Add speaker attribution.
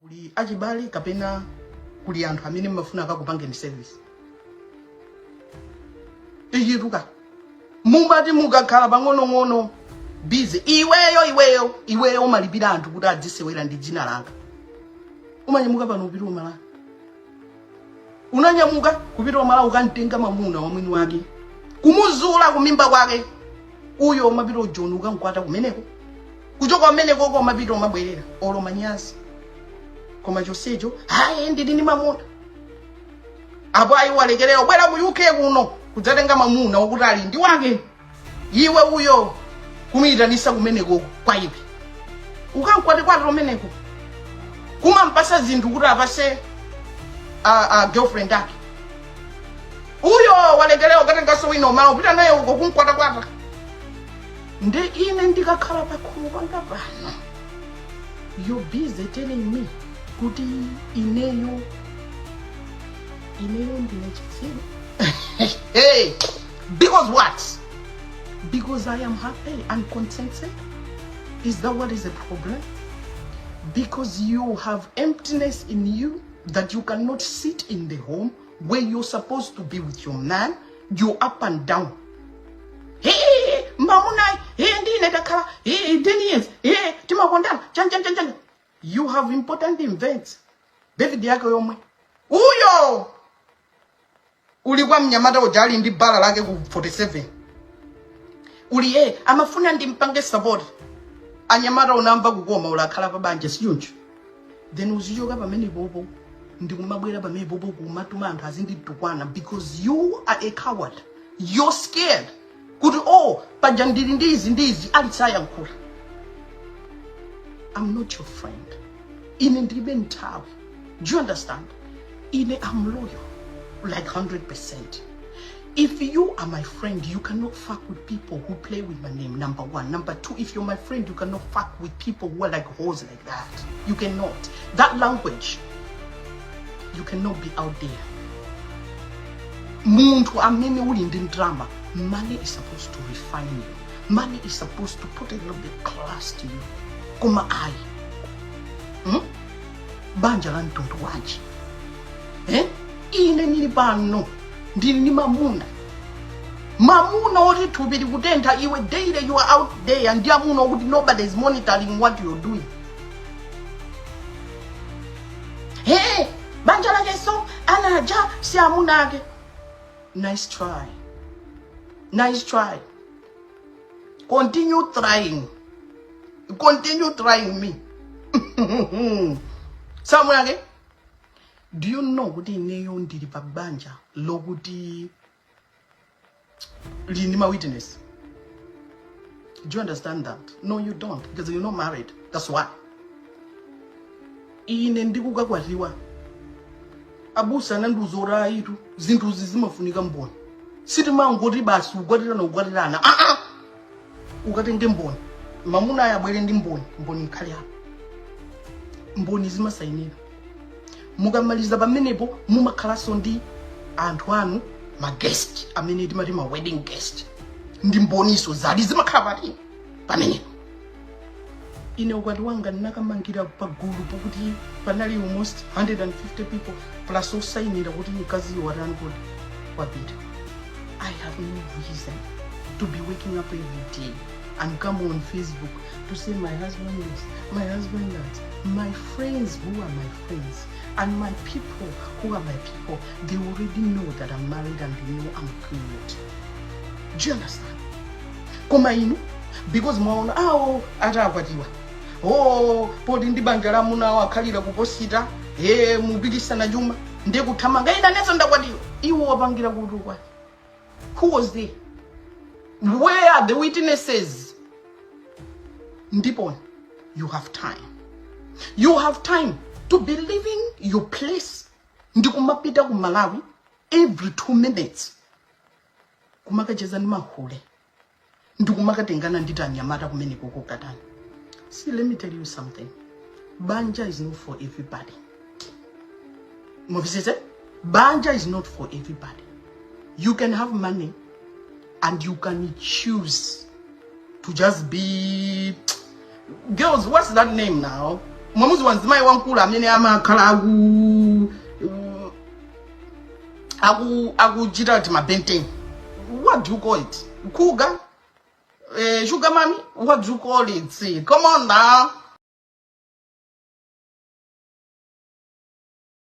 Speaker 1: Kuli ajibali kapena kuli anthu amene mmafuna akakupangeni service. Iyiruka. Mumati mukakhala pang'ono-ng'ono busy. Iweyo malipira anthu kuti adzisewera ndi dzina langa. Umanyamuka pano upita umala. Unanyamuka kupita umala ukantenga mamuna wa mwini wake. Kumuzula kumimba kwake. Uyo mapita ujonu ukankwata kumeneko. Kuchoka kumeneko kwa mapita umabwerera. Olo manyazi. Koma chosecho, hayi ndili ni mamuna. Apo ayi walekerera bwera ku UK kuno kudzatenga mamuna wokuti ali ndi wake. Iwe uyo kumiyitanisa kumeneko kwa iwe. Ukankwati kwatiro kumeneko. Kumampasa zinthu kuti apase girlfriend yake. Uyo walekerera ukatengaso wina umala upita naye uko kunkwata. Nde ine ndikakhala pakhomo panga pano. You're busy telling me kuti ineyo ndinechitsini. Hey, because what? Because I am happy and contented? Is that what is the problem? Because you have emptiness in you that you cannot sit in the home where you're supposed to be with your man. You're up and down. Hey, mamuna, hey, ndine dakala, hey, 10 years, hey, timakondana, chan. You have important events. David yako yomwe. Uyo! Ulikuwa mnyamata ujali ndi bala lake ku 47. Uliye, amafuna ndimpange support. Anyamata unamba kukoma ulakhala pabanja siyunju. Then uziyoka pamene bobo. Ndikumabwera pamene bobo kumatuma anthu azinditukwana because you are a coward. You're scared. Kuti paja ndili ndizi alisaya nkula. I'm not your friend. Ine ndilibe nthawi. Do you understand? Ine I'm loyal. Like 100%. If you are my friend, you cannot fuck with people who play with my name, number one. Number two, if you're my friend, you cannot fuck with people who are like hoes like that. You cannot. That language, you cannot be out there. Muntu amene uli ndi drama. Money is supposed to refine you. Money is supposed to put a little bit class to you. Koma ai. Banja la mtundu wanji. Ine nili pano. Ndili ni mamuna. Mamuna oti tubiri kutenta iwe daily you are out there and mamuna oti nobody is monitoring what you're doing. Hey, banja la keso anaja si amunage. Nice try. Nice try. Continue trying. Continue trying me. Somewhere. Do you know what in neon did banja loguti linima witness? Do you understand that? No, you don't, because you're not married. That's why. Ine ndikuka kwaliwa. Abusa nanduzora itu zinthu zizimafunika mboni. Sitima ngoti basi ukwatira ukatenge mboni. Mamuna yabwere ndi mboni nkhali apa. Mboni zimasayinira. Mukamaliza pamenepo mumakhalaso ndi anthu anu ma guest amene timati ma wedding guest. Ndi mboniso zadi zimakhala pati pamenepo. Ine ukwati wanga ndinakamangira pagulu pokuti panali almost 150 people plus osayinira kuti mkazi watani kuti wapita. I have no reason to be waking up every day and come on Facebook to say my husband this, my husband that. My friends who are my friends and my people who are my people, they already know that I'm married and they know I'm good. Do you understand? Koma inu, because mwaona atakwatiwa. Podi ndi banja la muna wakhalira kuposita, mubikisana juma, ndekuthamanga ina neso ndakwatiwa. Iwo wapangira kuti kwati. Who was there? Where are the witnesses? Ndipon, you have time. You have time to be leaving your place. Ndikumapita ku Malawi every 2 minutes. Kumakacheza ndi mahule. Ndikumakatengana ndita nyamata kumene kokokatani. See, let me tell you something. Banja is not for everybody. Mofisese, banja is not for everybody. You can have money and you can choose to just be... Girls, what's that name now? mwamuzi wanzimai wankulu amene amakhala akuchita ti mabenten. What do you call it? Cougar? Sugar mommy? What do you call it? See, come on now.